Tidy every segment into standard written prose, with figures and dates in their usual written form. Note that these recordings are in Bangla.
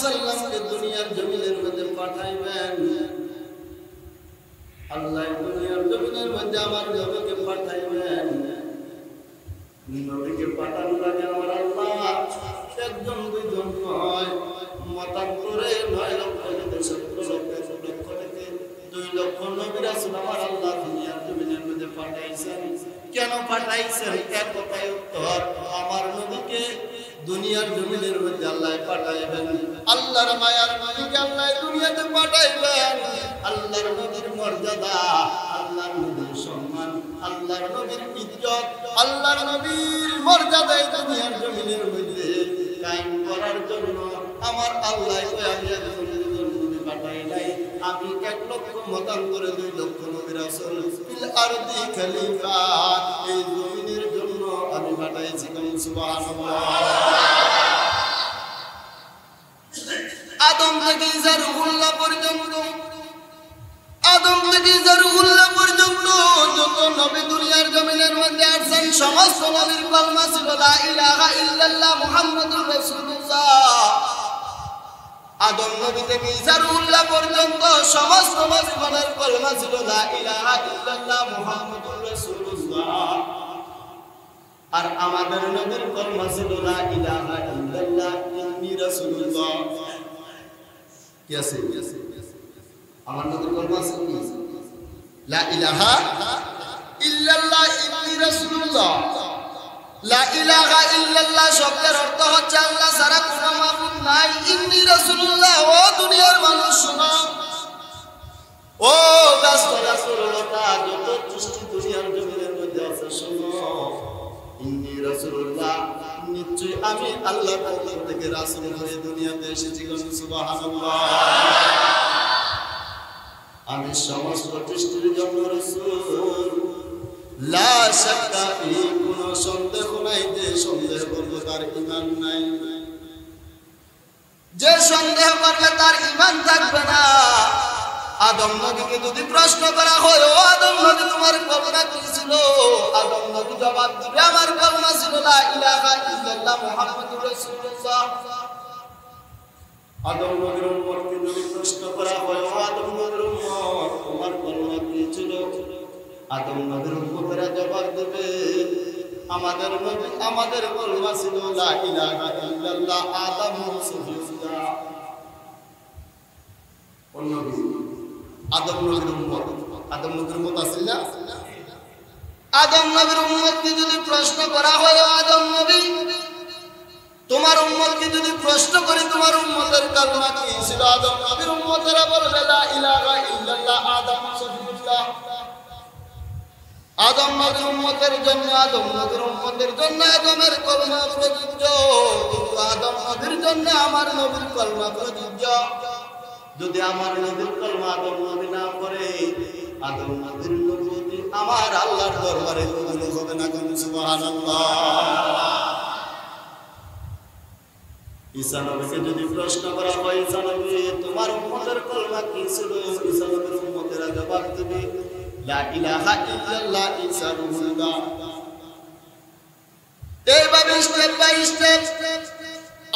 ওয়াসাল্লামকে দুনিয়ার জমিনের মধ্যে পাঠাইবেন, আল্লাহ দুনিয়ার জমিনের মধ্যে আমার নবীকে পাঠাইবেন। নবীকে পাঠানোর আগে আমার আল্লাহ একজন দুইজন নয়, মতান্তরে 9 লক্ষ থেকে 17 লক্ষ থেকে 2 লক্ষ নবী রাসূল আমার আল্লাহ দুনিয়ার জমিনের মধ্যে পাঠাইছেন। কেন পাঠাইছেন? এক কথায় উত্তর, আমার নবীকে দুনিয়ার জমিনের মধ্যে আল্লাহ পাঠাইবেন, আল্লাহর মায়ার নবীকে আল্লাহ দুনিয়াতে পাঠাইবেন। আল্লাহর নবীর মর্যাদা, আল্লাহর নবীর সম্মান, আল্লাহর নবীর ইজ্জত, আল্লাহর নবীর মর্যাদা এই দুনিয়ার জমিনের মধ্যে কায়েম করার জন্য আমার আল্লাহ আমি একজন নবী পাঠাই নাই, আমি 1 লক্ষ মতান্তরে 2 লক্ষ নবী রাসূল ফিল আরদি খলিফা এই জমিনের জন্য আমি পাঠাইছি। সুবহানাল্লাহ। আদম থেকে জারুল্লাহ পর্যন্ত, আদম থেকে জারুল্লাহ পর্যন্ত যত নবী দুনিয়ার জমিনের মধ্যে আসছেন সমস্ত নবীর কলমা ছিল লা ইলাহা ইল্লাল্লাহ মুহাম্মাদুর রাসূলুল্লাহ। আদম নবী থেকে জারুল্লাহ পর্যন্ত সমস্ত নবীগণের কলমা ছিল লা ইলাহা ইল্লাল্লাহ মুহাম্মাদুর রাসূলুল্লাহ। আর আমাদের নবীর কলমা ছিল লা ইলাহা ইল্লাল্লাহ ইন্নী রাসূলুল্লাহ। কি আছে? আমার নবীর কলমা ছিল লা ইলাহা ইল্লাল্লাহ ইন্নী রাসূলুল্লাহ। লা ইলাহা ইল্লাল্লাহ শব্দের অর্থ হচ্ছে আল্লাহ ছাড়া কোনো মাবুদ নাই। ইন্নী রাসূলুল্লাহ, ও দুনিয়ার মানুষ শোনো, ও ব্যস্ত রাসূলুল্লাহ যত সৃষ্টি দুনিয়ার জমিনের মধ্যে আছে শোনো, ইন্নী রাসূলুল্লাহ নিশ্চয়ই আমি আল্লাহর পক্ষ থেকে রাসূল হয়ে দুনিয়াতে এসেছি। সুবহানাল্লাহ। আমি সমস্ত সৃষ্টির জন্য রাসূল, লা শাক্কা ফি, কোনো সন্দেহ নাই যে সন্দেহ করবে তার ঈমান নাই, যে সন্দেহ করবে তার ঈমান থাকবে না। আদম নবীকে যদি প্রশ্ন করা হয়, ও আদম নবী তোমার কলমা কি ছিল? আদম নবী জবাব দিবে, আমার কলমা ছিল লা ইলাহা ইল্লাল্লাহ মুহাম্মাদুর রাসূলুল্লাহ। আদম নবীর উম্মতকে যদি প্রশ্ন করা হয়, ও আদম নবীর উম্মত তোমার কলমা কি ছিল? আদম নবীর উম্মতেরা জবাব দেবে, আমাদের নবী আমাদের কলমা ছিল লা ইলাহা ইল্লাল্লাহ আদম সুফিয়া। কোন নবী? আদম নবীর উম্মত। আদম নবীর উম্মত আছে না? আদম নবীর উম্মতকে যদি প্রশ্ন করা হয়, আদম নবী তোমার উম্মতকে যদি প্রশ্ন করি তোমার উম্মতের কলমা কি ছিল? আদম নবীর উম্মতেরা বলবে লা ইলাহা ইল্লাল্লাহ আদম সুফিয়া। আদম নবীর উম্মতের জন্য, আদম নবীর উম্মতের জন্য আদমের কলমা প্রযোজ্য, কিন্তু আদম নবীর জন্য আমার নবীর কলমা প্রযোজ্য। যদি আমার নবীর কলমা আদম নবী না পড়ে, আদম নবীর নবুয়তি আমার আল্লাহর দরবারে কবুল হবে না। সুবহানাল্লাহ। ঈসা নবীকে যদি প্রশ্ন করা হয়, ঈসা নবী তোমার উম্মতের কলমা কি ছিল? ঈসা নবীর উম্মতেরা জবাব দেবে লা ইলাহা ইল্লাল্লাহ ঈসা রূহুল্লাহ। এইভাবে স্টেপ বাই স্টেপ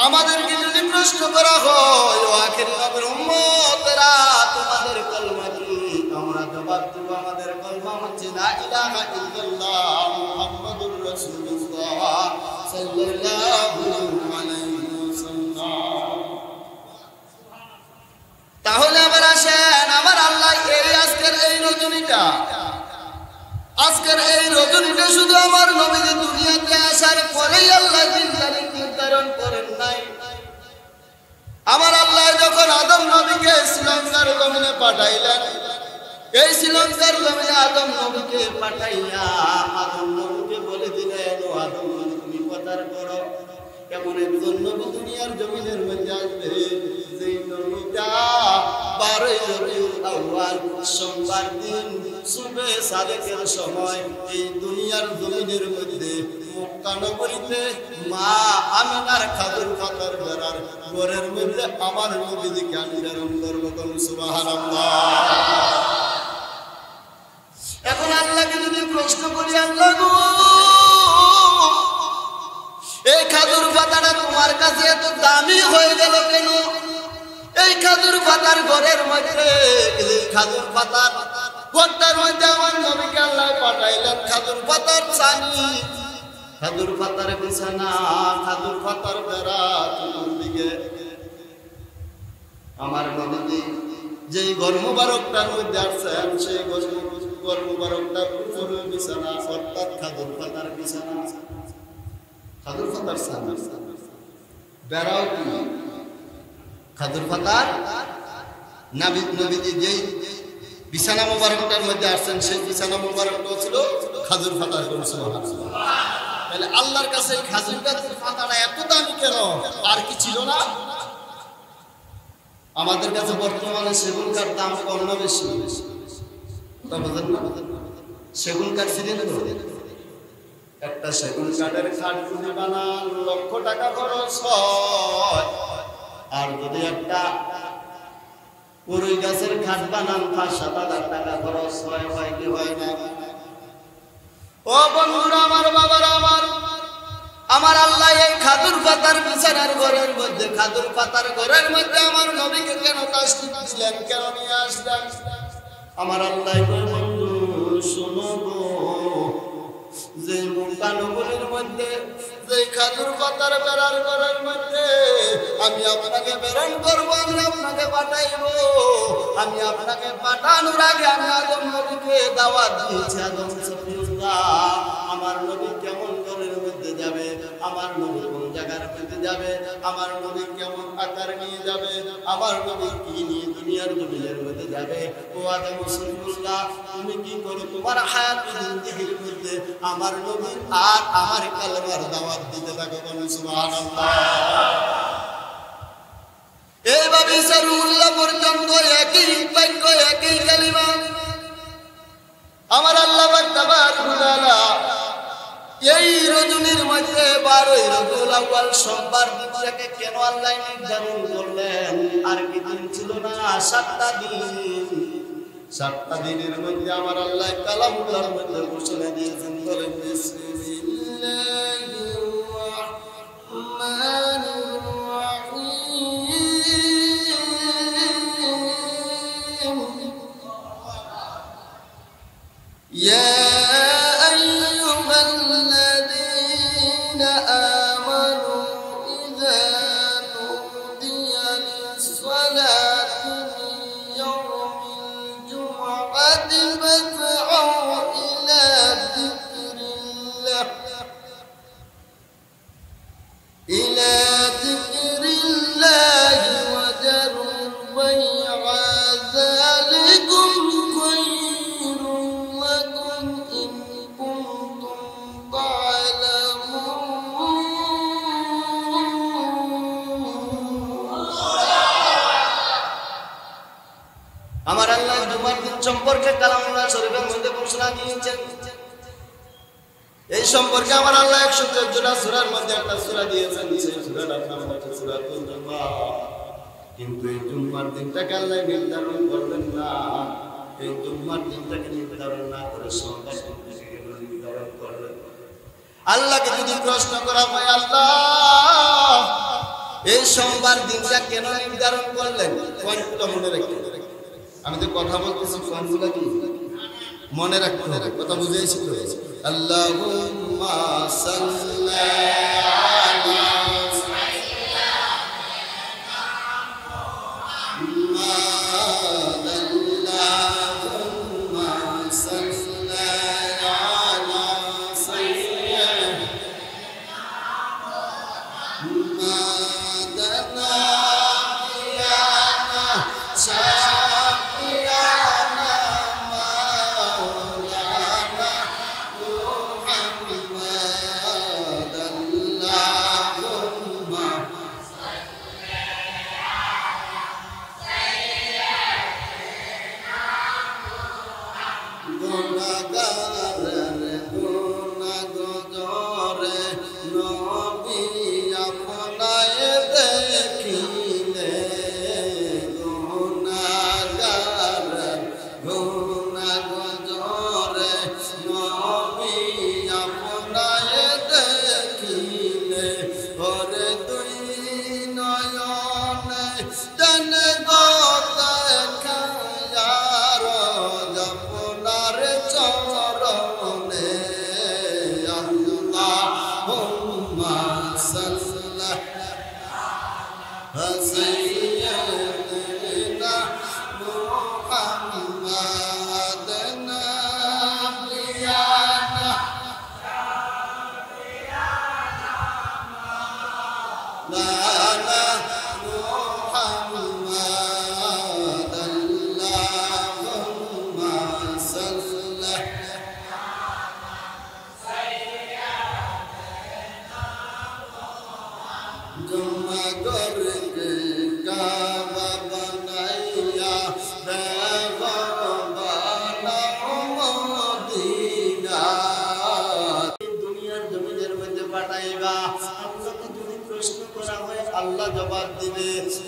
আমাদেরকে যদি প্রশ্ন করা হয়, ও আখির নবীর উম্মতেরা তোমাদের কলমা কি? আমরা জবাব দেব আমাদের কলমা হচ্ছে লা ইলাহা ইল্লাল্লাহ মুহাম্মাদুর রাসূলুল্লাহ সাল্লাল্লাহু আলাইহি ওয়াসাল্লাম। তাহলে আবার আসেন, আমার আল্লাহ এই আজকের এই রজনীটা, আজকের এই রজনীটা শুধু আমার নবীজি দুনিয়াতে আসার পরেই আল্লাহ দিন তারিখ নির্ধারণ করেন নাই। আমার আল্লাহ যখন আদম নবীকে শ্রীলঙ্কার জমিনে পাঠাইলেন, এই শ্রীলঙ্কার জমিনে আদম নবীকে পাঠাইয়া আদম নবীকে বলে দিলেন, ও আদম নবী তুমি প্রচার করো, এমন একজন নবী দুনিয়ার জমিনের মধ্যে আসবে যেই নবীটা 12 রবিউল আউয়াল সোমবার দিন সুবে সাদেকের সময় এই দুনিয়ার জমিনের মধ্যে মক্কা নগরীতে মা আমিনার খাদুর পাতার বেড়ার ঘরের মধ্যে আমার নবীকে আমি প্রেরণ করবো। সুবহানাল্লাহ। এখন আল্লাহকে যদি প্রশ্ন করি, আল্লাহ গো এই খাদুর পাতাটা তোমার কাছে এত দামি হয়ে গেল কেন? এই খাজুর পাতার ঘরের মধ্যে এই খাজুর পাতার ঘরটার মধ্যে আমার নবীকে আল্লাহ পাঠাইলেন খাজুর পাতার ছানি খাজুর পাতার বিছানা খাজুর পাতার বেড়া চতুর্দিকে আমার নবী যেই ঘর মুবারকটার মধ্যে আসছেন সেই ঘর মুবারকটার উপরে বিছানা অর্থাৎ খাজুর পাতার বিছানা খাজুর পাতার ছানি বেড়াও কি খাজুর পাতার নবীজি যেই বিছানা মুবারকটার মধ্যে আসছেন সেই বিছানা মুবারকটা ছিল খাজুর পাতার তাহলে আল্লাহর কাছে এই খাজুর গাছের পাতাটা এত দামি কেন আর কি ছিল না আমাদের কাছে বর্তমানে সেগুন কাঠ দাম কম না বেশি সেগুন কাঠ ছিলেন একটা সেগুন কাঠের খাট যদি বানান লক্ষ টাকা খরচ হয় আর যদি একটা পুরুই গাছের খাট বানান 5-7 হাজার টাকা খরচ হয় কি হয় না ও বন্ধুরা আমার বাবারা আমার আল্লাহ এই খাজুর পাতার বিছানার ঘরের মধ্যে খাজুর পাতার ঘরের মধ্যে আমার নবীকে কেন তাশরীফ দিলেন কেন নিয়ে আসলেন আমার আল্লাহ বন্ধু শোনো গো যে মুকানগরের মধ্যে যে খাজুর পাতার বেড়ার ঘরের মধ্যে আমি আপনাকে প্রেরণ করবো আমি আপনাকে পাঠাইবো আমি আপনাকে পাঠানোর আগে আমি আদম নবীকে দাওয়াত দিয়েছি আদম সফিউল্লাহ আমার নবী কেমন ঘরের মধ্যে যাবে আমার নবী কোন জায়গার মধ্যে যাবে আমার নবী কেমন আকার নিয়ে যাবে আমার নবী কি নিয়ে দুনিয়ার জমিনের মধ্যে যাবে ও আদম সফিউল্লাহ তুমি কি করো তোমার হায়াত জিন্দেগির মধ্যে আমার নবী আর আমার কালেমার দাওয়াত দিতে থাকো বলেন সুবহানাল্লাহ এইভাবে সরুল্লাহ পর্যন্ত একই বাক্য একই কালিমা আমার আল্লাহ তাবারক ওয়া তাআলা এই রজনীর মধ্যে 12 রবিউল আউয়াল সোমবার দিনটাকে কেন আল্লাহ নির্ধারণ করলেন আর কি দিন ছিল না 7টা দিন 7টা দিনের মধ্যে আমার আল্লাহ কালামুল্লাহর মধ্যে ঘোষণা দিয়েছেন বলেন বিসমিল্লাহির রাহমানির রাহিম ইয়া আমার আল্লাহ জুমার দিন সম্পর্কে কালামুল্লাহ শরীফের মধ্যে ঘোষণা দিয়েছেন এই সম্পর্কে আমার আল্লাহ 114টা সূরার মধ্যে একটা সূরা দিয়েছেন সেই সূরাটার নাম হচ্ছে সূরাতুল জুমা কিন্তু এই জুমার দিনটাকে আল্লাহ নির্ধারণ করলেন না এই জুমার দিনটাকে নির্ধারণ না করে সোমবার দিনটাকে নির্ধারণ করলেন আল্লাহকে যদি প্রশ্ন করা হয় আল্লাহ এই সোমবার দিনটা কেন নির্ধারণ করলেন পয়েন্টটা মনে রাখতে আমি তো কথা বলতেছি ফর্মুলা কি মনে রাখতে হবে কথা বুঝাইছি তো আল্লাহুম্মা সাল্লি আলা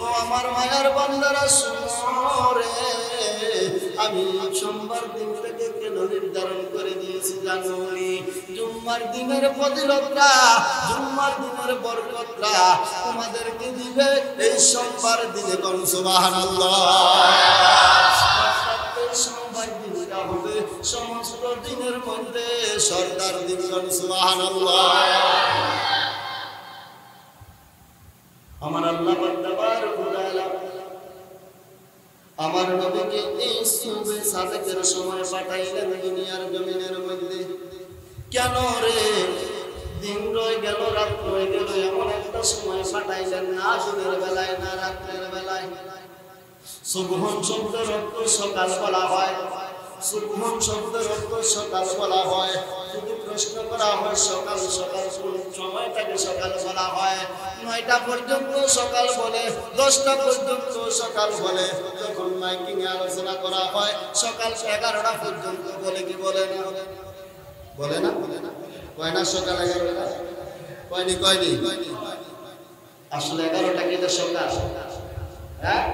ও আমার মায়ার বান্দারা শুনো রে, আমি সোমবার দিন থেকে কেন নির্ধারণ করে দিয়েছি জানুনি? জুম্মার দিনের ফজিলতটা, জুম্মার দিনের বরকতটা তোমাদেরকে দিবে এই সোমবার দিনে। কোন সুবহানাল্লাহ। সোমবার দিনটা হবে সমস্ত দিনের মধ্যে সরদার দিন। কোন সুবহানাল্লাহ। আমার আল্লাহ আমার নবীকে এই সুবে সাদেকের সময় পাঠাইলেন দুনিয়ার জমিনের মধ্যে। কেন রে? দিন রয়ে গেল, রাত রয়ে গেল, এমন একটা সময় পাঠাইলেন না দিনের বেলায় না রাত্রের বেলায়। সুবহান শব্দের অর্থ সকাল বলা হয়, সুবহান শব্দের অর্থ সকাল বলা হয়। যদি প্রশ্ন করা হয় সকাল সকাল কোন সময়টাকে সকাল বলা হয়? 9টা পর্যন্ত সকাল বলে, 10টা পর্যন্ত সকাল বলে। যখন মাইকিং এ আলোচনা করা হয় সকাল 11টা পর্যন্ত বলে। কি বলে না? বলে না? কয় না সকাল 11টা? কয়নি? আসলে 11টা কি সকাল? হ্যাঁ,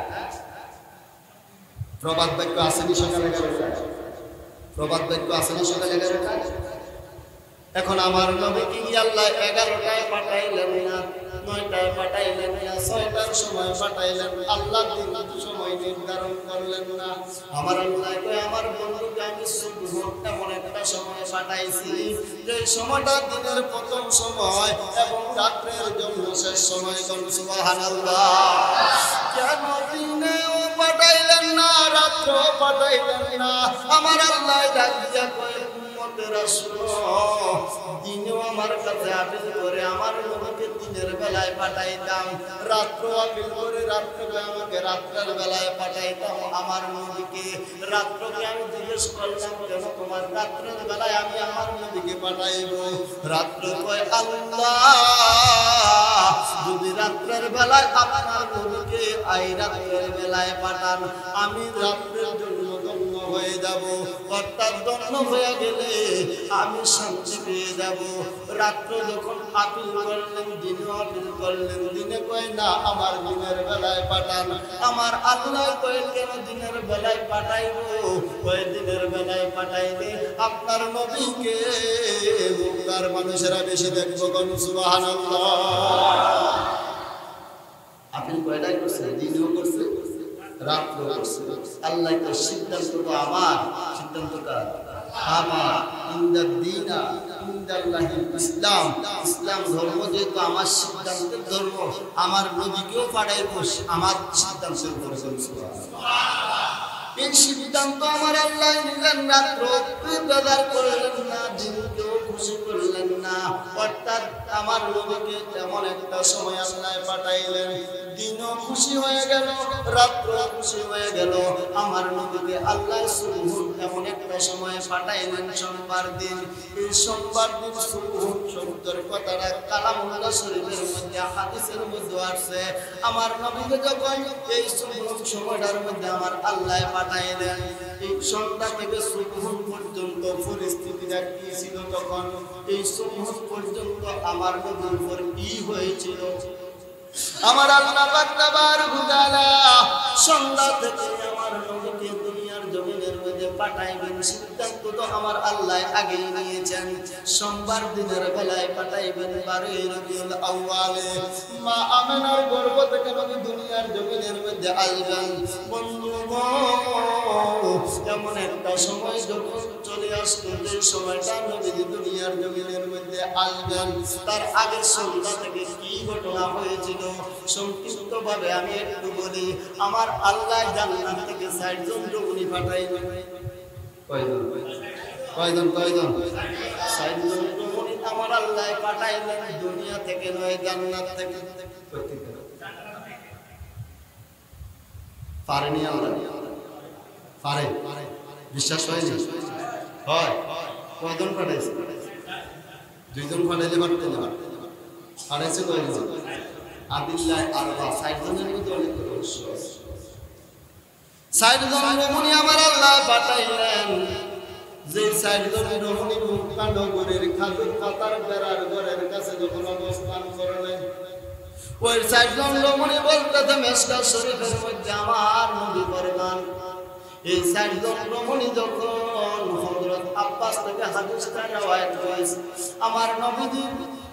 প্রবাদ বাক্য আসেনি সকাল 11টা? প্রবাদ বাক্য আসেনি সকাল 11টা? এখন আমার নবীকে আল্লাহ 11টায় পাঠাইলেন না, 9টায় পাঠাইলেন না, 6টার সময় পাঠাইলেন। আল্লাহ দিন সময় নির্ধারণ করলেন না। আমার আল্লাহ কয় আমার বন্ধুকে আমি সুবহান এমন একটা সময় পাঠাইছি যে সময়টা দিনের প্রথম সময় এবং রাত্রের জন্য শেষ সময়। কোন সুবহানাল্লাহ। কেন দিনেও পাঠাইলেন না, রাত্রেও পাঠাইলেন না? আমার আল্লাহ ডাক দিয়া কয় উম্মতেরা শুনো, দিনেও আমার কাছে আপিল করে আমার নবীকে দিনের বেলায় পাঠাইতাম, রাত্র আপিল করে রাত্রে আমাকে রাত্রের বেলায় পাঠাইতাম আমার নবীকে। রাত্রকে আমি জিজ্ঞেস করলাম কেন তোমার রাত্রের বেলায় আমি আমার নবীকে পাঠাইব? রাত্র কয় আল্লাহ যদি রাত্রের বেলায় আপনার নবীকে আই রাত্রের বেলায় পাঠান আমি রাত্রের জন্য ধন্য হয়ে যাব, অর্থাৎ ধন্য হয়ে গেলে আমি শান্তি পেয়ে যাব। রাত্র যখন আপিল করলেন, দিনে আপিল করলেন, দিনে কয় না আমার দিনের বেলায় পাঠান। আমার আল্লাহ কয় কেন দিনের বেলায় পাঠাইব? কয় দিনের বেলায় পাঠাইলে আপনার নবীকে মুক্তার মানুষেরা বেশি দেখবো। কোন সুবহানাল্লাহ। আপিল কয়টাই করছে? দিনেও করছে, রাত্র করছে। আল্লাহ কয় সিদ্ধান্ত তো আমার, সিদ্ধান্ত কার? আমার। ইন্দাদ্দিনা ইনদাল্লাহিল ইসলাম, ইসলাম ধর্ম যেহেতু আমার সিদ্ধান্তের ধর্ম, আমার নবীকেও পাঠাইব আমার সিদ্ধান্তের উপরে। এই সিদ্ধান্ত আমার আল্লাহ নিলেন। রাত্র বেদার করলেন না, দিনকেও খুশি করলেন না, অর্থাৎ আমার নবীকে তেমন একটা সময় আল্লাহ পাঠাইলেন, দিনও খুশি হয়ে গেল, রাত্র খুশি হয়ে গেল। আমার নবীকে আল্লাহ সুবহান এমন একটা সময় পাঠাইলেন সোমবার দিন। এই সোমবার দিন সুবহান শব্দের কথাটা কালামুল্লাহ শরীফের মধ্যে হাদিসের মধ্যে আসছে। আমার নবীকে যখন এই সুবহান সময়টার মধ্যে আমার আল্লাহ পাঠাইলেন, এই সন্ধ্যা থেকে সুবহান পর্যন্ত পরিস্থিতিটা কি ছিল? তখন এই সুবহান পর্যন্ত আমার নবীর উপর কি হয়েছিল? আমার আল্লাহ পাক তাবারক তাআলা সন্ধ্যা থেকে আমার নবীকে দুনিয়ার জমিনের মধ্যে পাঠাইবেন সিদ্ধান্ত তো আমার আল্লাহ আগেই নিয়েছেন। সোমবার দিনের বেলায় পাঠাইবেন 12 রবিউল আউয়ালে। মা আমিনার গর্ভ থেকে নবী দুনিয়ার জমিনের মধ্যে আসবেন। বন্ধুগণ, এমন একটা সময় যখন চলে আসবে যে সময়টা নবী দুনিয়ার জমিনের মধ্যে আসবেন, তার আগে সন্ধ্যা থেকে কি ঘটনা হয়েছিল সংক্ষিপ্ত ভাবে আমি একটু বলি। আমার আল্লাহ জান্নাত থেকে 60 জন রমণী পাঠাইবেন। কয়জন? 60 জন রমণী আমার আল্লাহ পাঠাইলেন দুনিয়া থেকে নয়, জান্নাত থেকে। পারেনি আমরা? পারে? বিশ্বাস হয়নি? হয়। কয়জন পাঠাইছে? 2 জন পাঠাইলে পারতেন না। পাঠাইছে কয়জন? আদিল্লাহ আরবা 60 জনের মধ্যে অনেক রহস্য আছে। 60 জন রমণী আমার আল্লাহ পাঠাইলেন। যে 60 জন রমণী মক্কা নগরের খাজুর পাতার বেড়ার ঘরের কাছে যখন অবস্থান করলেন, ওই চারজন রমণী বলতেছে মেশকাত শরীফের মধ্যে আমার নবী ফরমান এই চারজন রমণী যখন হযরত আব্বাস থেকে হাদিসটা রওয়ায়াত হয়েছে আমার নবীজি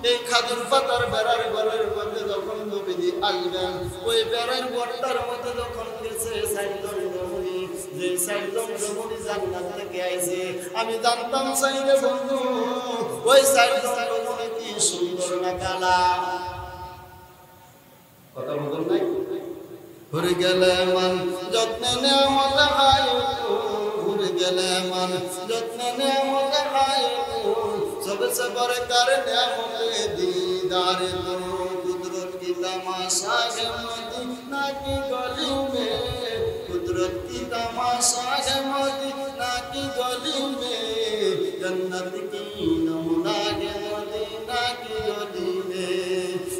এই খাজুর পাতার বেড়ার ঘরের মধ্যে যখন নবীজি আসবেন ওই বেড়ার ঘরটার মধ্যে যখন গেছে চারজন রমণী যে চারজন রমণী জান্নাত থেকে আইছে আমি জানতাম চাইলে বন্ধু ওই চারজন রমণী কি সুন্দর না কালা কথা বলুন নাই ঘুরে গেলে মান যত্নে নেয়ামত হায় ঘুরে গেলে মান যত্নে নেয়ামত হায় सबसे बरकर नेमते दीदार तो कुदरत की तमाशा है मदीना की गली में कुदरत की तमाशा है मदीना की गली में जन्नत की नमूना है मदीना की गली में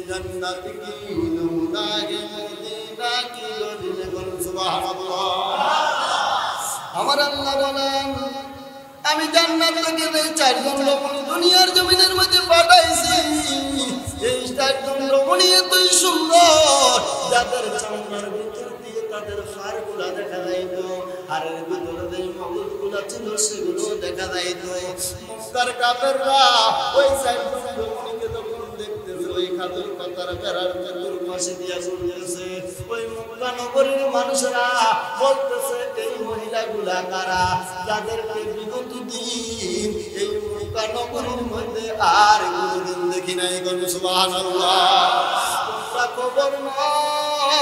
जन्नत की नमूना है मदीना की गली में सुभान अल्लाह আমার আল্লাহ বলেন আমি জান্নাত থেকে এই চারজন রমণী দুনিয়ার জমিনের মধ্যে পাঠাইছি এই চারজন রমণী এতই সুন্দর যাদের চামড়ার ভিতর দিয়ে তাদের হাড়গুলো দেখা যাইতো হাড়ের ভিতরে যে মগজগুলো ছিল সেগুলো দেখা যাইতো মুক্তার কাফেররা ওই চারজন রমণীকে যখন দেখতেছে ওই খাজুর পাতার বেড়ার চতুর্পাশে দিয়া চলতেছে ওই মক্কা নগরীর মানুষরা বলতেছে এই মহিলাগুলা কারা যাদেরকে বিগত দিন এই মক্কা নগরীর মধ্যে আর কোনদিন দেখি নাই কোন সুবহানাল্লাহ তোমরা খবর নাও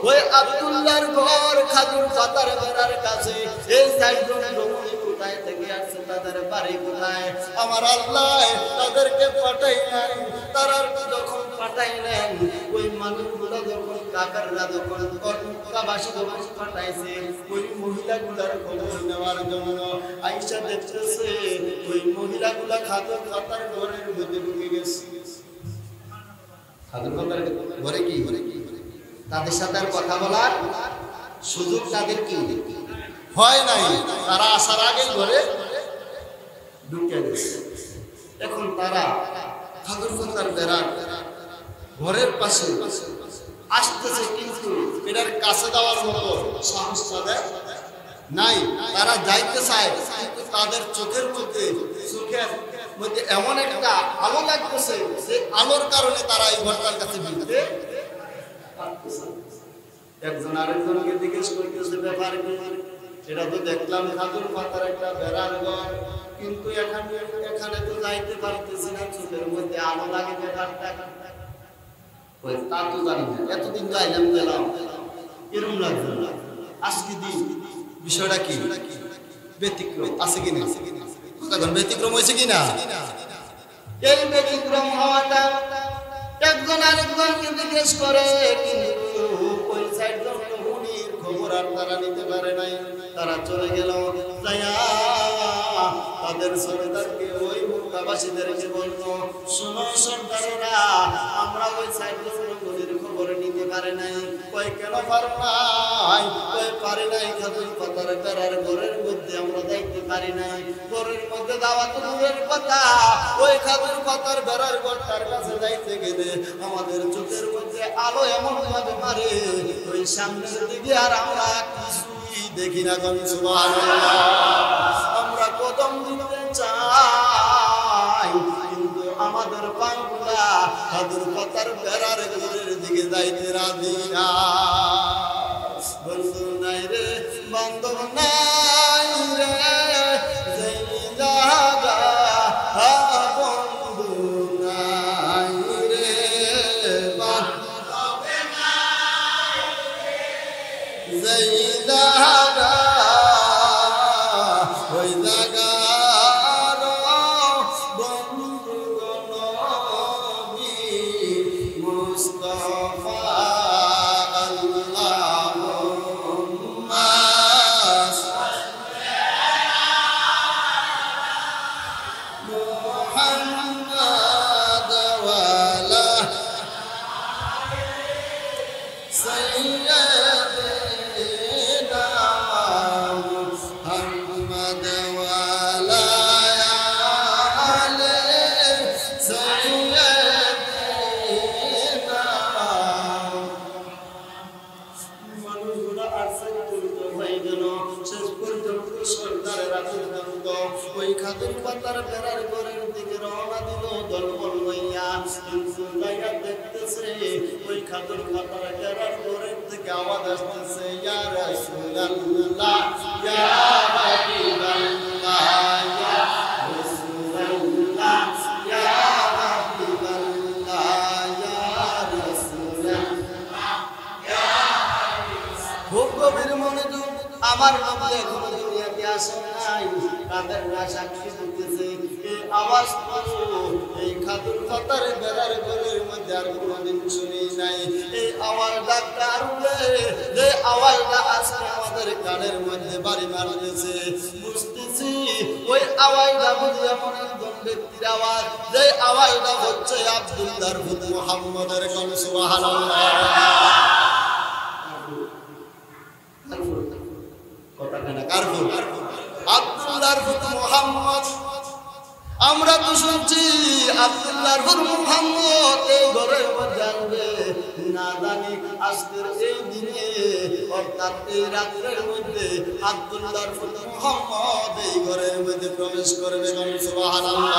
ওই আব্দুল্লাহর ঘর খাজুর পাতার বেড়ার কাছে এই চারজন রমণী কোথায় থেকে আসছে তাদের বাড়ি কোথায় আমার আল্লাহ তাদেরকে পাঠাইলেন তারা যখন পাঠাইলেন ওই মানুষগুলো যখন কাকাররা যখন মক্কাবাসী যখন পাঠাইছে ওই মহিলাগুলার খবর নেওয়ার জন্য আয়েশা দেখতেছে ওই মহিলাগুলা খাজুর পাতার ঘরের মধ্যে ঢুকে গেছে খাজুর পাতার ঘরে কি তাদের সাথে আর কথা বলার সুযোগ তাদের কি হয় নাই তারা আসার আগে ঘরে ঢুকে গেছে এখন তারা খাজুর পাতার বেড়ার ঘরের পাশে আসতেছে কিন্তু এটার কাছে যাওয়ার মতো সাহস তাদের নাই তারা যাইতে চায় কিন্তু তাদের চোখের মধ্যে এমন একটা আলো লাগতেছে যে আলোর কারণে তারা এই ঘরটার কাছে ঢুকতে একজন আরেকজনকে জিজ্ঞেস করতেছে ব্যাপার কি এটা তো দেখলাম খাজুর পাতার একটা বেড়ার ঘর কিন্তু এখানে তো যাইতে পারতেছি না চোখের মধ্যে আলো লাগে ব্যাপারটা ওই তা তো জানি না এতদিন তো আইলাম গেলাম এরকম লাগবে না আজকে দিন বিষয়টা কি ব্যতিক্রম আছে কিনা তখন ব্যতিক্রম হয়েছে কিনা এই ব্যতিক্রম হওয়াটা একজন আরেকজনকে জিজ্ঞেস করে কিন্তু ওই চারজন রমণীর খবর আর তারা নিতে পারে নাই তারা চলে গেল যাইয়া তাদের সরদারকে ওই মক্কাবাসীদেরকে বললো শোনো সরদারেরা আমরা ওই চারজন রমণীর খবর নিতে পারে নাই কই কেন পারো নাই কই পারি নাই খাজুর পাতার বেড়ার ঘরের মধ্যে আমরা যাইতে পারি নাই ঘরের মধ্যে যাওয়া তো দূরের কথা ওই খাজুর পাতার বেড়ার ঘরটার কাছে যাইতে গেলে আমাদের চোখের মধ্যে আলো এমন ভাবে মারে ওই সামনের দিকে আর আমরা কিছুই দেখি না কোন সুবহানাল্লাহ আমরা কদম দিতে চাই কিন্তু আমাদের পাগুলা খাজুর পাতার বেড়ার ঘরের দিকে যাইতে রাজি না বন্ধু নাই রে বান্ধব নাই রে যেই জায়গা বন্ধু নাই রে বান্ধব নাই যেই জায়গা ওই জায়গার বন্ধু নবী মুস্তাফা আল্লাহুম্মা ওই খাতুন পাতার বেড়ার ঘরের দিকে রওনা দিল দলবল লইয়া। কিন্তু জায়গা দেখতেছে ওই খাতুন পাতার বেড়ার ঘরের দিকে আওয়াজ আসতেছে, ইয়া রাসূলুল্লাহ ইয়া হাবিবাল্লাহ ইয়া রাসূলুল্লাহ ইয়া হাবিবাল্লাহ ইয়া রাসূলুল্লাহ ইয়া হাবিবাল্লাহ। খুব গভীর মনোযোগ। আমার নবী এখনো দুনিয়াতে আসেন নাই, তাদের সাক্ষী দিতেছে। এই আওয়াজ তো এই খাতুন পাতার বেড়ার ঘরের মধ্যে আর কোনোদিন শুনি নাই। এই আওয়াজটা কারণে যে আওয়াজটা আজকে আমাদের কানের মধ্যে বাড়ি মারতেছে, বুঝতেছি ওই আওয়াজটা বুঝি এমন একজন ব্যক্তির আওয়াজ, যে আওয়াজটা হচ্ছে আব্দুল্লাহর পুত্র মুহাম্মদের। কোন সুবহানাল্লাহ। আব্দুল্লাহর পুত্র মুহাম্মদ। আমরা তো শুনছি আব্দুল্লাহর পুত্র মুহাম্মদ এই ঘরের মধ্যে আসবে, না জানি আজকের এই দিনে অর্থাৎ এই রাত্রের মধ্যে আব্দুল্লাহর পুত্র মুহাম্মদ এই ঘরের মধ্যে প্রবেশ করবে। সুবহানাল্লাহ।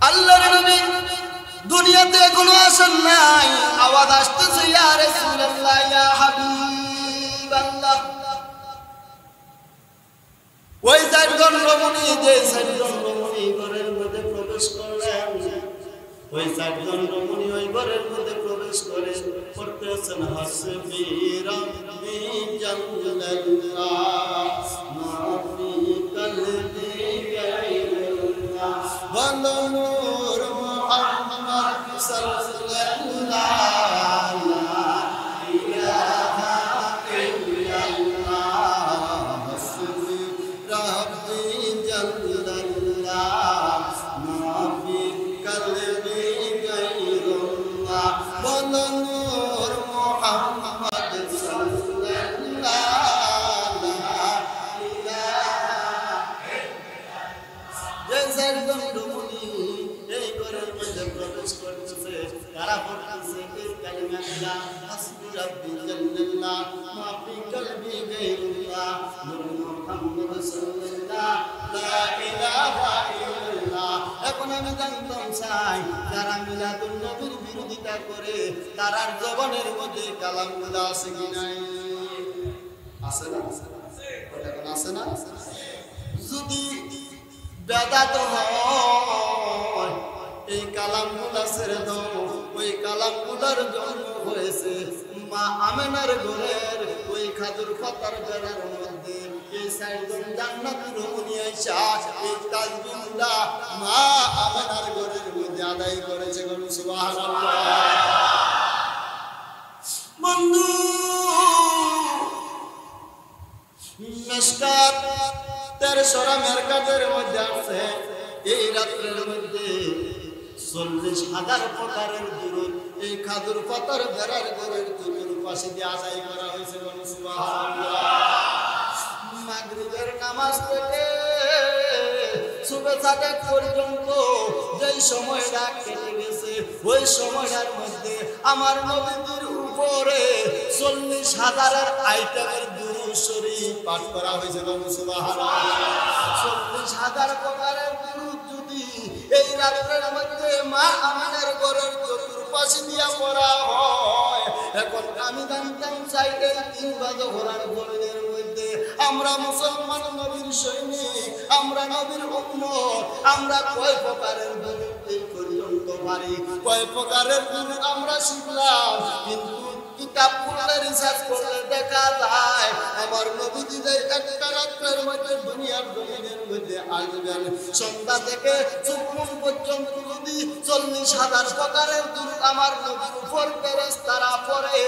আল্লাহর নবী দুনিয়াতে এখনো আসেন নাই, আওয়াজ আসতেছে, ইয়া রাসূলুল্লাহ ইয়া হাবিবাল্লাহ। ওই চারজন রমণী, যে চারজন রমণী ঘরের মধ্যে প্রবেশ করলেন, ওই চারজন রমণী ওই ঘরের মধ্যে প্রবেশ করে পড়তেছেন, হাসবি রাব্বি জাল্লাল্লাহ মা ফি কলবি গায়রুল্লাহ ওয়ানুর মুহাম্মদ সাল্লাল্লাহু লা ইলাহা ইল্লাল্লাহ হাসবি রাব্বি জাল্লাল্লাহ মা ফি কলবি গায়রুল্লাহ ওয়ানুর মুহাম্মদ সাল্লাল্লাহু লা ইলাহা ইল্লাল্লাহ। যে চারজন রমণী এই ঘরের মধ্যে প্রবেশ করতেছে, তারা পড়তেছে এই কালিমাটা, হাসবি রাব্বি জাল্লাল্লাহ মা ফি কলবি গায়রুল্লাহ নূর মুহাম্মদ সাল্লাল্লাহু লা ইলাহা ইল্লাল্লাহ। এখন আমি জানতাম চাই, যারা মিলাদুন নবীর বিরোধিতা করে তারার জীবনের মধ্যে কালামগুলো আছে কি নাই? আছে না? এখন আছে না? যদি বেদাত হয় এই কালামগুলা ছেড়ে দাও। ওই কালামগুলার জন্ম হয়েছে মা আমেনার ঘরের ওই খাজুর পাতার বেড়ার মধ্যে। এই চারজন জান্নাতি রমণী আয়েশা এই তাসবিহগুলা মা আমেনার ঘরের মধ্যে আদায় করেছে। সুবহানাল্লাহ। বন্ধু, মিশকাত 13 মেরকাতের মধ্যে আছে এই রাত্রের মধ্যে 40,000 প্রকারের দুরূদ এই খাজুর পাতার বেড়ার ঘরের চতুর্পাশে দিয়ে আদায় করা হয়েছে। সুবহানাল্লাহ। মাগরিবের নামাজ থেকে সুবহ সাদেক পর্যন্ত যেই সময়টা কেটে গেছে, ওই সময়টার মধ্যে আমার নবীর উপরে 40,000 আইটেমের দুরূদ শরীফ পাঠ করা হয়েছে। সুবহানাল্লাহ। 40,000 প্রকারের দুরূদ যদি এই রাতের মধ্যে মা আমাদের ঘরের চতুর্পাশে দিয়া পড়া হয়, এখন আমি জানতাম চাই এই 3 বাজে ঘোরার ঘরের মধ্যে আমরা মুসলমান নবীর সৈনিক, আমরা নবীর উম্মত, আমরা কয় প্রকারের দুরূদ এই পর্যন্ত পারি, কয় প্রকারের দুরূদ আমরা শিখলাম। কিন্তু কিতাব খুলে রিসার্চ করলে দেখা যায় আমার নবীজি যে একটা রাতের মধ্যে দুনিয়ার জমিনের মধ্যে আসবেন, সন্ধ্যা থেকে সুকুন পর্যন্ত যদি 40,000 প্রকারের দুরূদ আমার নবীর উপর ফেরেশতারা পড়ে,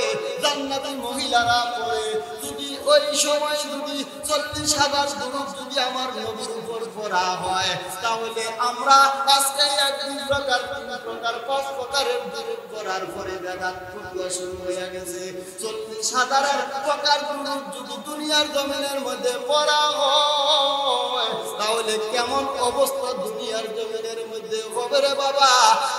জান্নাতি মহিলারা পড়ে, যদি ওই সময় যদি 40,000 দুরূদ যদি আমার নবীর উপর পড়া হয়, তাহলে আমরা আজকে 1 প্রকার 3 প্রকার 5 প্রকারের দুরূদ পড়ার পরে বেদাত ফুটুয়া শুরু হয়ে গেছে। 40,000 প্রকার দুরূদ যদি দুনিয়ার জমিনের মধ্যে পড়া হয়, তাহলে কেমন অবস্থা দুনিয়ার জমিনের মধ্যে কবরে বাবা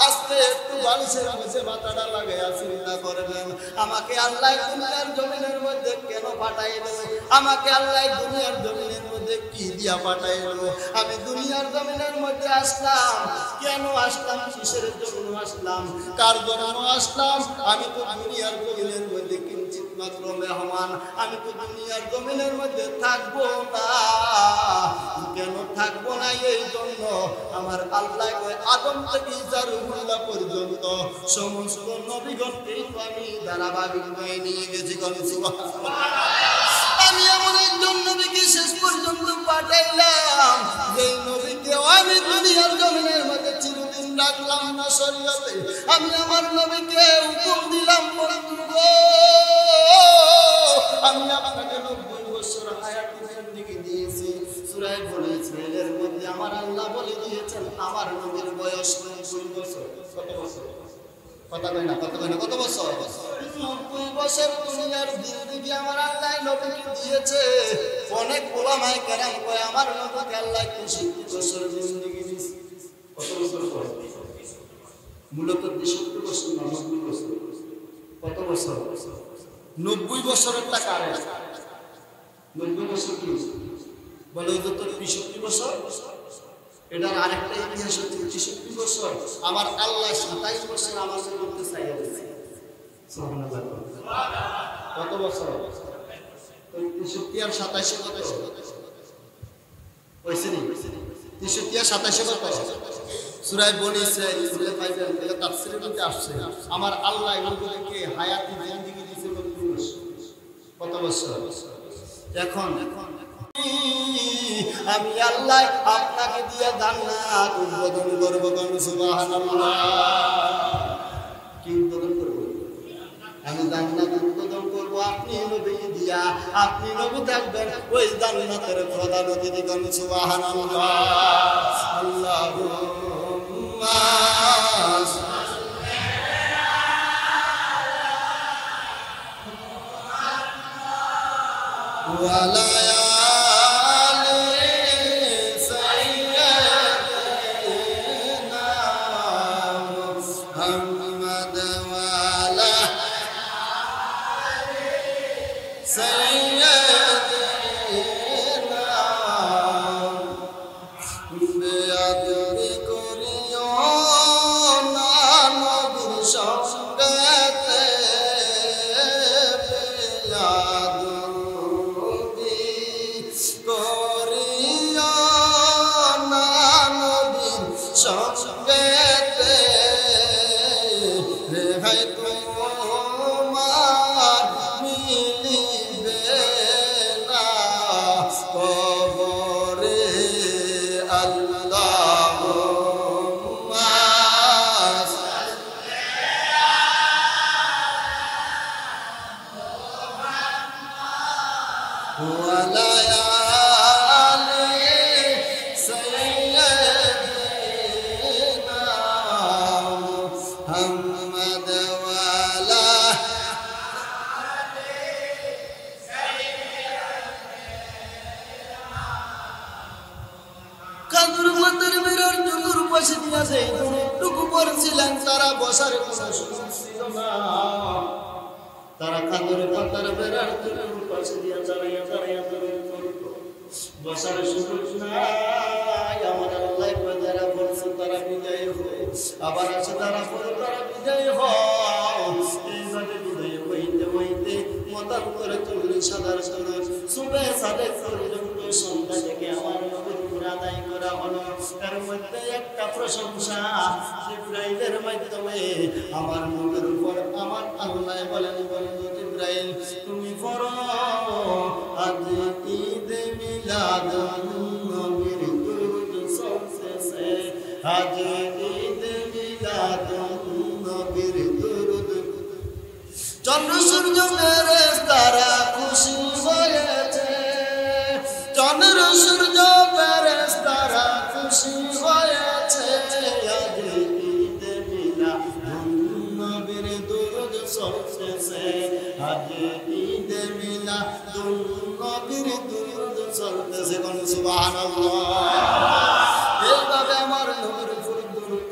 আজকে একটু বালিশের নিচে মাথাটা লাগাইয়া চিন্তা করবেন, আমাকে আল্লাহ দুনিয়ার জমিনের মধ্যে কেন পাঠাইলো, আমাকে আল্লাহ দুনিয়ার জমিনের মধ্যে কি দিয়া পাঠাইলো, আমি দুনিয়ার জমিনের মধ্যে আসলাম কেন আসলাম, কিসের জন্য আসলাম, কার জন্য আসলাম, আমি তো দুনিয়ার জমিনের মধ্যে কিঞ্চিত মাত্র মেহমান, আমি তো দুনিয়ার জমিনের মধ্যে থাকবো না, কেন থাকবো না, এই জন্য আমার আল্লাহ আদম থেকে জারুল্লাহ পর্যন্ত সমস্ত নবীগণকে আমি ধারাবাহিক হয়ে নিয়ে গেছি। আমি এমন একজন নবীকে শেষ পর্যন্ত পাঠাইলাম, যে নবীকে আমি দুনিয়ার জমিনের মধ্যে চিরদিন রাখলাম না শরীয়তে, আমি আমার নবীকে হুকুম দিলাম, আমি আপনাকে 90 বছর হায়াতে জিন্দেগি দিয়েছি। সূরা বনী ইসরাঈলের মধ্যে আমার আল্লাহ বলে দিয়েছেন আমার নবীর বয়স 90 বছর। কত বছর? কথা কই না, কত বছর? 90 বছর দুনিয়ার জিন্দেগি আমার আল্লাহ নবীকে দিয়েছে। অনেক ওলামায়ে কেরাম কয় আমার নবীকে আল্লাহ 63 বছর জিন্দেগি দিয়েছে। কত বছর পর? মূলত 63 বছর না, 90 বছর। কত বছর? 90 বছরের টাকা আর 90 বছর কি বলে, তো 63 বছর। এটার আরেকটা ইতিহাস হচ্ছে 63 বছর আমার আল্লাহ 27 বছর আমাকে করতে চাইয়া দিয়েছে। সুবহানাল্লাহ। কত বছর? 63 আর 27 কত হইছে নি? 63 আর 27 কত? সূরা বনী ইসরাঈল সূরা পাইবেন, তাহলে তাফসীরের মধ্যে আসছে আমার আল্লাহ নবীকে হায়াতে জিন্দেগি দিয়েছে 90 বছর। কত বছর? এখন আমি আল্লাহ আপনাকে দিয়ে জান্নাত উদ্বোধন করব। সুবহানাল্লাহ। কি উদ্বোধন করব? আমি জান্নাত উদ্বোধন করব আপনি নবী দিয়া, আপনি নবী থাকবেন ওই জান্নাতের প্রধান অতিথি। সুবহানাল্লাহ। আল্লাহুম্মা ওয়ালা তারা বসার তারা কাঁদর পাতার বেড়ার পাশে দিয়া দাঁড়াইয়া বসার সুযোগ নাই। আমার আল্লাহ যারা বলছে তারা বিদায় হয়, আবার আছে তারা বলে তারা বিদায় হয়। এইভাবে বিদায় হইতে হইতে মতান্তরে 40,000 সুবে সাড়ে পর্যন্ত সন্ধ্যা থেকে আমার নবীর পুরা আদায় করা হলো। তার মধ্যে একটা প্রশংসা জিবরাইলের মাধ্যমে আমার নবীর উপর আমার আল্লাহ বলেন, বন্ধু জিবরাইল তুমি পড়ো আজ ঈদে মিলাদুন নবীর দুরূদ চলতেছে, আজ ঈদে মিলাদুন নবীর দুরূদ। চন্দ্র সূর্য ফেরেশতারা খুশি হয়েছে, চন্দ্র সূর্য ফেরেশতারা খুশি হয়েছে, আজ ঈদে মিলাদুন নবীর দুরূদ চলতেছে, আজ ঈদে মিলাদুন নবীর দুরূদ চলতেছে। সুবহানাল্লাহ। এইভাবে আমার নবীর উপর দুরূদ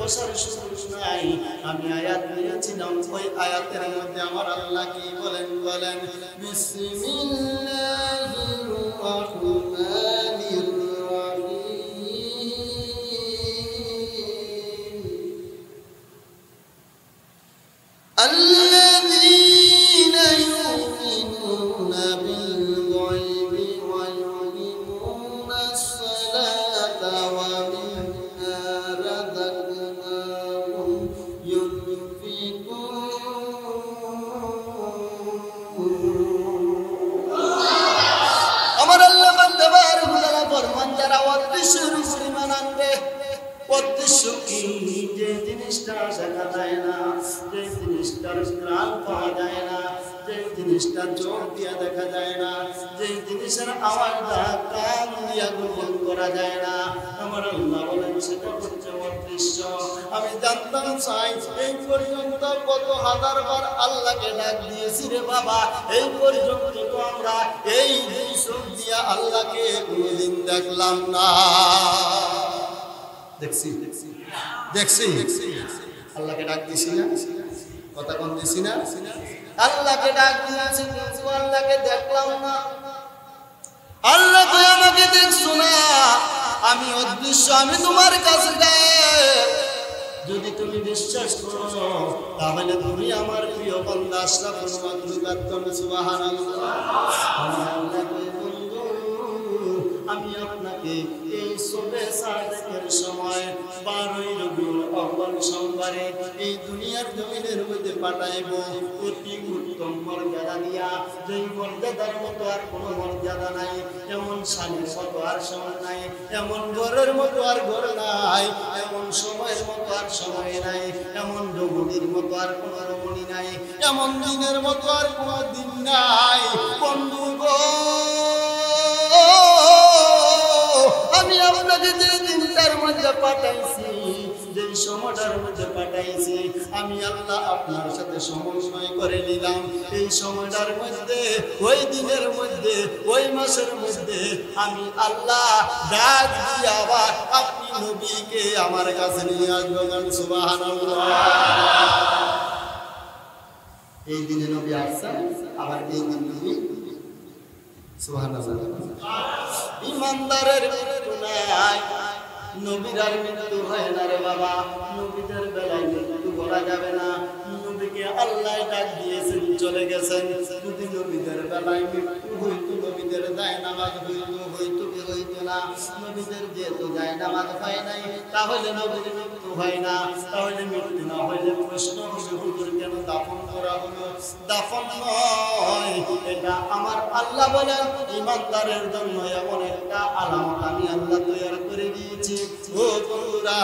বসার সুযোগ নাই। আমি আয়াত নিয়েছিলাম, ওই আয়াতের মধ্যে আমার আল্লাহ কি বলেন? বলেন বিসমিল্লাহির রাহমানির রাহিম আল্লাযীনা ইউমিনুনা বিল গায়বি ওয়া yuqimunas salata ওয়া মিম্মা রাযাকনাহুম ইউনফিকুন। আমার আল্লাহ তাবারক ওয়া তাআলা ফরমান, যারা উদ্দেশ্যের পরিমাণ আনবে। উদ্দেশ্য কি? যে জিনিসটা দেখা যায় না, যে জিনিসটার ঘ্রাণ পাওয়া যায় না, যে জিনিসটা চোখ দিয়ে দেখা যায় না, যে জিনিসের আওয়াজটা কান দিয়ে গ্রহণ করা যায় না, আমার আল্লাহ বলেন সেটা হচ্ছে উদ্দেশ্য। আমি জানতাম চাই এই পর্যন্ত কত হাজার বার আল্লাহকে ডাক দিয়েছি রে বাবা, এই পর্যন্ত তো আমরা এই দুই চোখ দিয়ে আল্লাহকে কোনোদিন দেখলাম না। দেখছি আল্লাহকে ডাক দিছি না, কথা কম দিছি না, আল্লাহকে ডাক দিয়েছি কিন্তু আল্লাহকে দেখলাম না। আল্লাহ কই আমাকে দেখছো না, আমি অদৃশ্য, আমি তোমার কাছে গায়েব। যদি তুমি বিশ্বাস করো তাহলে তুমি আমার প্রিয় বান্দা আশরাফুল মাখলুকাত, সুবহানাল্লাহ। আল্লাহ কই বন্ধু, আমি আপনাকে এই শবে সাদেকের সময় 12 রবিউল আউয়াল সোমবারে এই দুনিয়ার জমিনের মধ্যে পাঠাইব অতি উত্তম মর্যাদা দিয়া, যেই মর্যাদার মতো আর কোনো মর্যাদা নাই, এমন শানের মতো আর শান নাই, এমন ঘরের মতো আর ঘর নাই, এমন সময়ের মতো আর সময় নাই, এমন রমণীর মতো আর কোনো রমণী নাই, এমন দিনের মতো আর কোনো দিন নাই। বন্ধু গো, আমি আপনাকে যে দিনটার মধ্যে পাঠাইছি, যে সময়টার মধ্যে পাঠাইছি, আমি আল্লাহ আপনার সাথে সমন্বয় করে নিলাম। এই সময়টার মধ্যে, ওই দিনের মধ্যে, ওই মাসের মধ্যে আমি আল্লাহ ডাক দিয়ে আবার আপনি নবীকে আমার কাছে নিয়ে আসবেন, সুবহানাল্লাহ। এই দিনে নবী আসছেন, আবার এই দিন নবী, সুবহানাল্লাহ। ইমানদারের মৃত্যু নাই, নবীর আর মৃত্যু হয় না রে বাবা। নবীদের বেলায় মৃত্যু বলা যাবে না, নবীকে আল্লাহ ডাক দিয়েছেন, চলে গেছেন। যদি নবীদের বেলায় মৃত্যু হইতো, নবীদের দায় নামাজ হইতো কি হইতো না? নবীদের যেহেতু দায় নামাজ হয় নাই, তাহলে নবীর মৃত্যু হয় না। তাহলে মৃত্যু না হইলে প্রশ্ন হবে, হুজুর কেন দাফন করা হলো? দাফন নয়, এটা আমার আল্লাহ বলেন ইমানদারের জন্য এমন একটা আলামত আমি আল্লাহ তৈরি করে দিয়েছি। ও বন্ধুরা,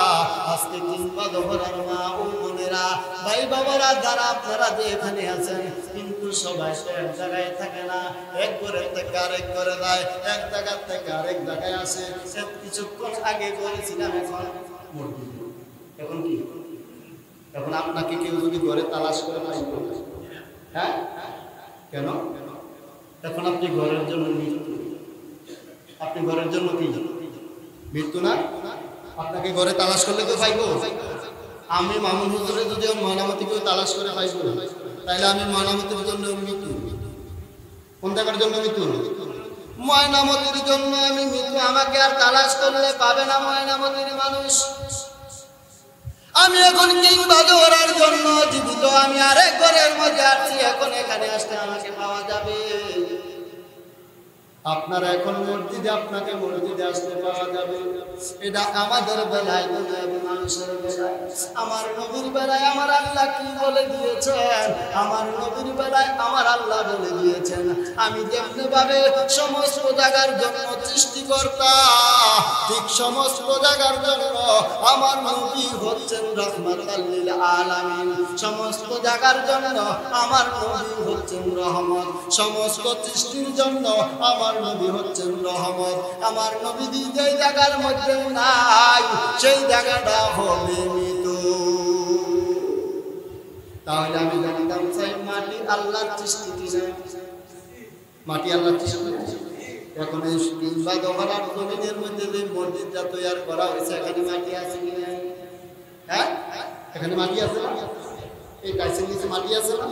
আজকে কিংবা দহরার মা ও বোনেরা, ভাই বাবারা, যারা আপনারা যে এখানে আছেন, কিন্তু সবাই তো এক জায়গায় থাকে না, এক ঘরের থেকে আরেক ঘরে যায়, এক জায়গার থেকে আরেক জায়গায় আসে। কিছুক্ষণ আগে বলেছিলাম এখন মসজিদে, এখন কি? এখন আপনাকে কেউ যদি ঘরে তালাশ করে পাইব, হ্যাঁ কেন? এখন আপনি ঘরের জন্য মৃত্যু, আপনি ঘরের জন্য কি মৃত্যু না? আপনাকে ঘরে তালাশ করলে তো পাইব। আমি মামুন হুজুরে যদি ময়নামতি কেউ তালাশ করে পাইব, তাইলে আমি ময়নামতির জন্য মৃত্যু। কোন জায়গার জন্য মৃত্যু? ময়নামতির জন্য আমি মৃত্যু। আমাকে আর তালাশ করলে পাবে না ময়নামতির মানুষ। আমি এখন কিংবা দৌড়ার জন্য জীবিত, আমি আরেক ঘরের মধ্যে আসছি, এখন এখানে আসলে আমাকে পাওয়া যাবে। আপনারা এখন মসজিদে, আপনাকে মসজিদে আসতে পাওয়া যাবে। এটা আমাদের বেলায় মানুষের বেলায়, আমার নবীর বেলায় আমার আল্লাহ কি বলে দিয়েছেন? আমার নবীর বেলায় আমার আল্লাহ বলে দিয়েছেন, আমি যেমনি ভাবে সমস্ত জায়গার জন্য সৃষ্টিকর্তা, ঠিক সমস্ত জায়গার জন্য আমার নবী হচ্ছেন রাহমাতাল লিল আলামিন। সমস্ত জায়গার জন্য আমার নবী হচ্ছেন রহমত, সমস্ত সৃষ্টির জন্য আমার নবী হচ্ছেন রহমত। আমার নবী যে জায়গার মধ্যে নাই, সেই জায়গাটা হবে মৃত। তাহলে আমি জানতাম চাই মাটি আল্লাহর সৃষ্টি কিনা? মাটি আল্লাহর সৃষ্টি। এখন এই কিংবা দোহারার জমিনের মধ্যে যে মসজিদটা তৈরি করা হয়েছে, এখানে মাটি আছে কিনা? হ্যাঁ, এখানে মাটি আছে না? এই টাইসের নিচে মাটি আছে না?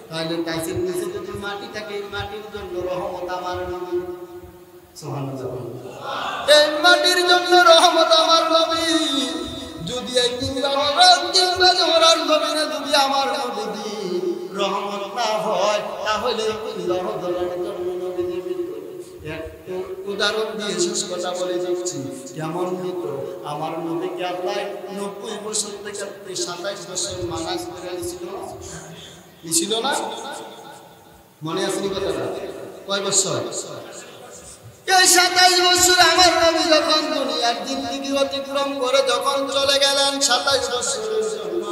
তাহলে টাইসের নিচে যদি মাটি থাকে, এই মাটির জন্য রহমত আমার নবী। সুবহানাল্লাহ। এই মাটির জন্য রহমত আমার নবী। যদি এই তিনবার জমিনে যদি আমার নবী রহমত না হয়, তাহলে একটু উদাহরণ দিয়ে শেষ কথা বলে যাচ্ছি। কেমন হতো আমার নবীকে আল্লাহ 90 বছর থেকে 27 বছর মানাজ করে নিছিল না? মনে আছে নি কথাটা? কয় বছর? এই 27 বছর আমার নবী যখন দুনিয়ার জিন্দেগি অতিক্রম করে যখন চলে গেলেন 27 বছরের জন্য,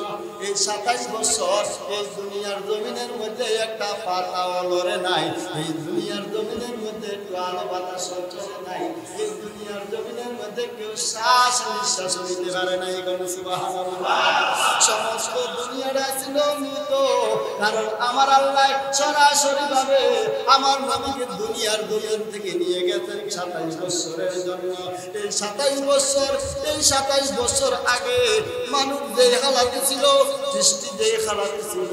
এই 27 বছর এই দুনিয়ার জমিনের মধ্যে একটা পাতাও লড়ে নাই, এই দুনিয়ার জমিনের মধ্যে একটু আলো বাতাস চলে নাই, এই দুনিয়ার জমিনের মধ্যে কেউ শ্বাস নিঃশ্বাস নিতে পারে নাই। সুবহানাল্লাহ। সমস্ত দুনিয়াটা ছিল মৃত, কারণ আমার আল্লাহ সরাসরি ভাবে আমার নবীকে দুনিয়ার জমিন থেকে নিয়ে গেছেন 27 বছরের জন্য। এই 27 বছর আগে মানুষ যে হালাতে ছিল, সৃষ্টি যে হালাতে ছিল,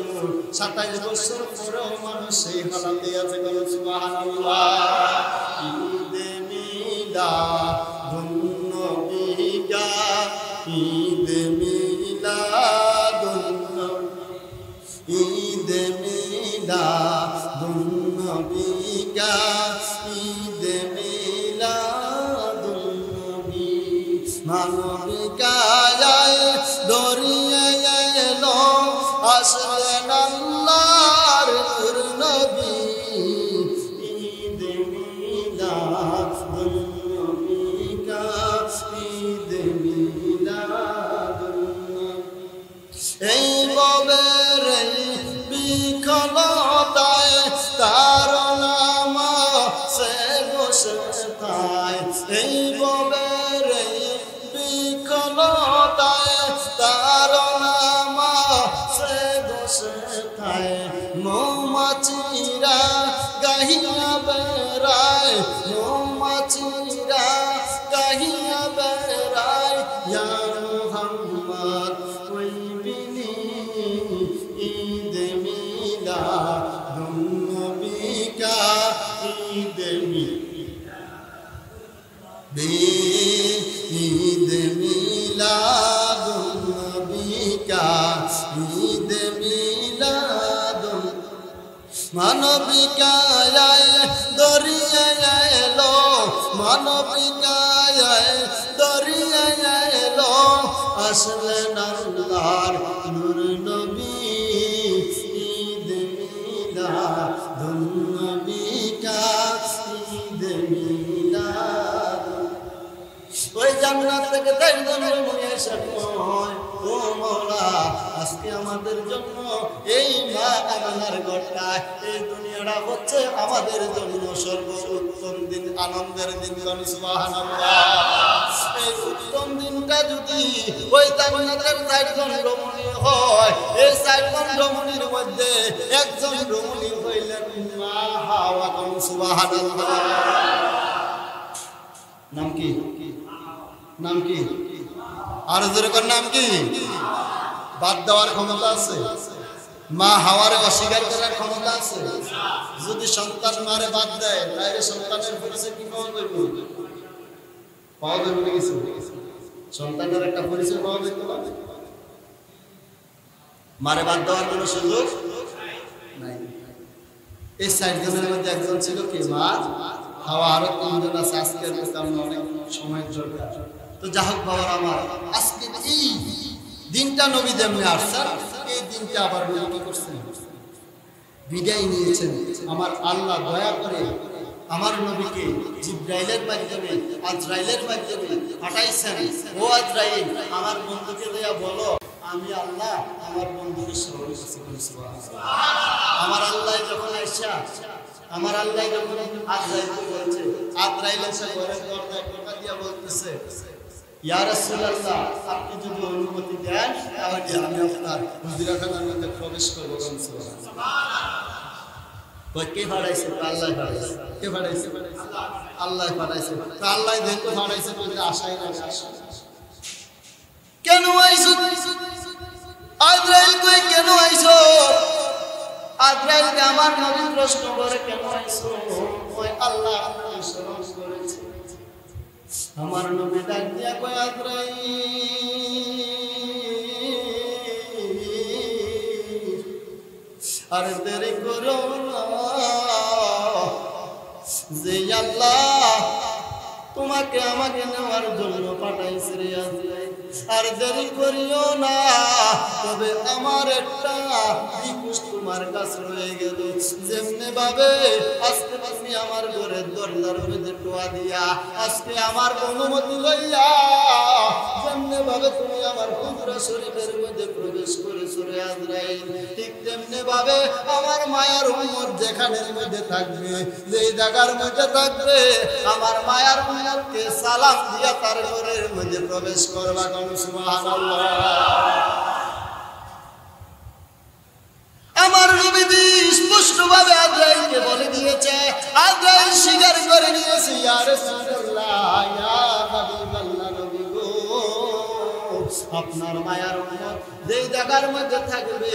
27 বছর পরেও মানুষ সেই হালাতে আছে। সুবহানাল্লাহ। ঈদে মিলাদুন নবী, ঈদে মিলাদুন নবী, ঈদে মিলাদুন নবী, ঈদে মিলাদুন নবী। মানবিকায় দরিয়ে এলো আসলেন আল্লাহর নূর নবী, ঈদে মিলাদুন নবী, ঈদে মিলাদুন নবী। এই ববের বিকলতায় তার নাম সে বসে থায়, এই ববের বিকলতায় তার নাম সে বসে থায়। মৌমাছিরা গাহিয়া বেড়ায়, মৌমাছিরা গাহিয়া বেড়ায়, ইয়া মুহাম্মদ ওই বিনি ঈদে মিলাদুন নবী, ঈদে ঈদে মিলাদুন নবী, ঈদে মিলাদুন। মানবিকায় দরিয়ে এলো, মানবিকায় দরিয়ে এলো আসলেন আল্লাহর নূর নবী, ঈদে মিলাদুন নবী, ঈদে মিলাদুন। ওই জান্নাত থেকে দেখবেন মনে এসে কয়, ও মওলা, আজকে আমাদের জন্য এই মা আমিনার ঘরটা, এই দুনিয়াটা হচ্ছে আমাদের জন্য সর্বোত্তম দিন, আনন্দের দিন। সুবহানাল্লাহ। এই উত্তম দিনটা যদি ওই জান্নাতের 4 জন রমণী হয়, এই 4 জন রমণীর মধ্যে একজন রমণী হইলেন মা হাওয়া। সুবহানাল্লাহ। নাম কি? নাম কি? আর জোরে কর, নাম কি? বাদ দেওয়ার ক্ষমতা আছে? মা হাওয়ারে অস্বীকার করার ক্ষমতা আছে? যদি সন্তান মারে বাদ দেয়, তাহলে সন্তানের পরিচয় কি পাওয়া যাবে? পাওয়া যাবে না কিছু? সন্তানের একটা পরিচয় পাওয়া যেতে পারে? মারে বাদ দেওয়ার কোনো সুযোগ নাই। এই 4 জনের মধ্যে একজন ছিল কি? মা হাওয়া। আরো 3 জন আছে, আজকের কারণে অনেক সময়ের দরকার। তো যা হোক বাবার আমার, আজকে এই দিনটা নবী যেমনি আসছেন, এই দিনটা আবার নবী কি করছেন? বিদায় নিয়েছেন। আমার আল্লাহ দয়া করে আমার নবীকে জিবরাইলের মাধ্যমে, আজরাইলের মাধ্যমে পাঠাইছেন। ও আজরাইল, আমার বন্ধুকে দেয়া বলো আমি আল্লাহ আমার বন্ধুকে স্মরণ করছি। আমার আল্লাহ যখন আইসা, আমার আল্লাহ যখন আজরাইলকে বলছে, আজরাইল এসে ঘরের দরজায় টোকা দিয়া বলতেছে, ইয়া রাসূলুল্লাহ, আপনি যদি অনুমতি দেন তাহলে আমি আপনার হুজরাখানার মধ্যে প্রবেশ করব। কে পাঠাইছে? আল্লাহ পাঠাইছে। কে পাঠাইছে? আল্লাহ পাঠাইছে। আল্লাহ যেহেতু পাঠাইছে, আশাই না। কে কেন আইছো? আজরাইল কই কেন আইছো? আজরাইলকে আমার নবী প্রশ্ন করে কেন আইছো? ওই আল্লাহ আমাকে স্মরণ করেছে। আমার নবী ডাক দিয়া কয় আজরাইল আরে দেরি করো না, যে আল্লাহ তোমাকে আমাকে নেওয়ার জন্য পাঠাইছে রে আজরাইল, আর দেরি করিও না। তবে আমার একটা রিকোয়েস্ট তোমার কাছে রয়ে গেল, যেমনি ভাবে আজকে তুমি আমার ঘরের দরজার মধ্যে টোয়া দিয়া আজকে আমার অনুমতি লইয়া যেমনি ভাবে তুমি আমার হুজরা শরীফের মধ্যে প্রবেশ করেছো রে আজরাইল, ঠিক তেমনি ভাবে আমার মায়ার উম্মত যেখানের মধ্যে থাকবে, যেই জায়গার মধ্যে থাকবে, আমার মায়ার উম্মতকে সালাম দিয়া তার ঘরের মধ্যে প্রবেশ করবা। সুবহানাল্লাহ। আমার নবীজি স্পষ্টভাবে আজরাইলকে বলে দিয়েছে, আজরাইল স্বীকার করে নিয়েছে, ইয়া রাসূলুল্লাহ, ইয়া হাবিবাল্লাহ, নবী গো, আপনার মায়ার উম্মত যেই জায়গার মধ্যে থাকবে,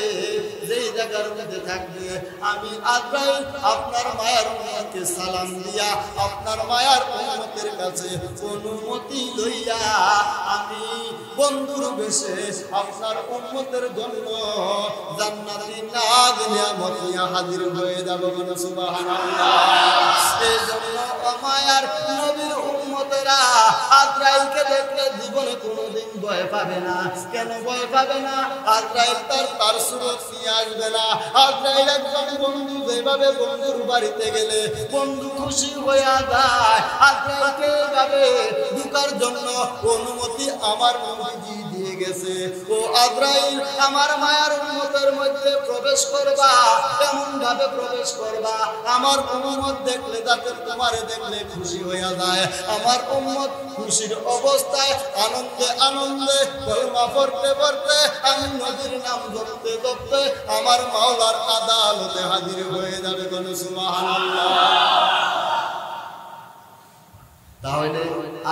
যেই জায়গার মধ্যে থাকবে, আমি আজরাইল আপনার মায়ার উম্মতকে সালাম দিয়া আপনার মায়ার উম্মতের কাছে অনুমতি লইয়া আমি বন্ধুর বেশে আপনার উম্মতের জন্য জান্নাতি নাজ নিয়ামত নিয়ে হাজির হয়ে যাব। সুবহানাল্লাহ। এই জন্য মায়ার নবীর উম্মতেরা আজরাইলকে দেখলে জীবনে কোনোদিন ভয় পাবে না। কেন ভয় পাবে না? আজরাইল তার সুরত নিয়ে আসবে না। আজরাইল একজন বন্ধু, যেভাবে বন্ধুর বাড়িতে গেলে বন্ধু খুশি হয়ে যায়, আজরাইলকে এইভাবে ঢুকার জন্য অনুমতি আমার নবীজি দিয়ে গেছে। ও আজরাইল আমার মায়ার উম্মতের মধ্যে প্রবেশ করবা, এমন ভাবে প্রবেশ করবা আমার উম্মত দেখলে যাতে তোমারে দেখলে খুশি হয়ে যায়। আমার উম্মত খুশির অবস্থায় আনন্দে আনন্দে কলমা পড়তে পড়তে আমি নবীর নাম ধরতে ধরতে আমার মাওলার আদালতে হাজির হয়ে যাবে। কোন সুবহানাল্লাহ। তাহলে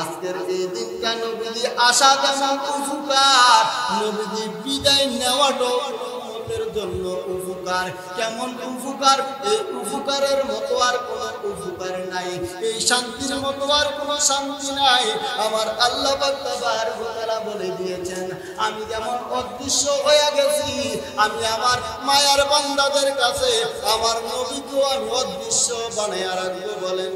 আজকের এই দিনটা নবীজি আসা যেমন উপকার, নবীজি বিদায় নেওয়াটাও উম্মতের জন্য উপকার। কেমন উপকার? এই উপকারের মতো আর কোনো উপকার নাই, এই শান্তির মতো আর কোনো শান্তি নাই। আমার আল্লাহ পাক তাবারক ওয়া তাআলা বলে দিয়েছেন, আমি যেমন অদৃশ্য হয়ে গেছি, আমি আমার মায়ার বান্দাদের কাছে আমার নবীকেও আমি অদৃশ্য বানায়া রাখবো। বলেন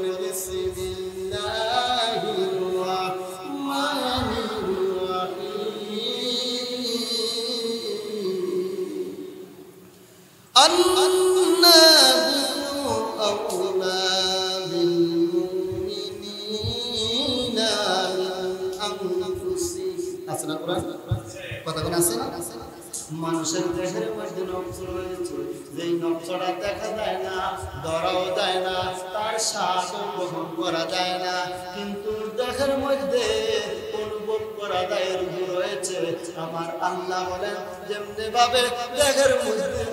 মানুষের দেহের মধ্যে নকশ রয়েছে, যেই নকশটা দেখা যায় না, ধরাও যায় না, তার স্বাদ গ্রহণ করা যায় না, কিন্তু দেহের মধ্যে অনুভব করা যায় রূহ রয়েছে। আমার আল্লাহ বলেন, যেমনি ভাবে দেহের মধ্যে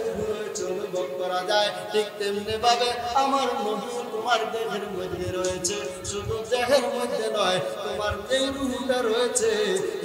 অনুভব করা যায়, ঠিক তেমনি ভাবে আমার নবী তোমার দেহের মধ্যে রয়েছে। শুধু দেহের মধ্যে নয়, তোমার যেই রূহটা রয়েছে,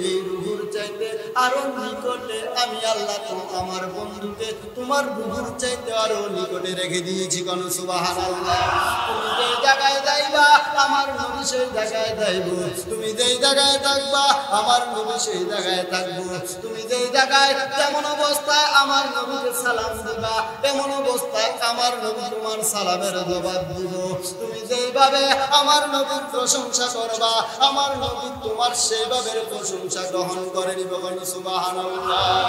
এই রূহের চাইতে আরো নিকটে আমি আল্লাহ আমার বন্ধুকে তোমার রূহের চাইতে আরো নিকটে রেখে দিয়েছি। কোন সুবহানাল্লাহ। তুমি যেই জায়গায় যাইবা আমার নবী সেই জায়গায় যাইব, তুমি যেই জায়গায় থাকবা আমার নবী সেই জায়গায় থাকবো, তুমি যেই জায়গায় যেমন অবস্থায় আমার নবীকে সালাম দিবা, এমন অবস্থায় আমার নবী তোমার সালামের জবাব দিব। তুমি যেইভাবে আমার নবীর প্রশংসা করবা, আমার নবী তোমার সেইভাবে প্রশংসা গ্রহণ করে নিব। সুবহানাল্লাহ।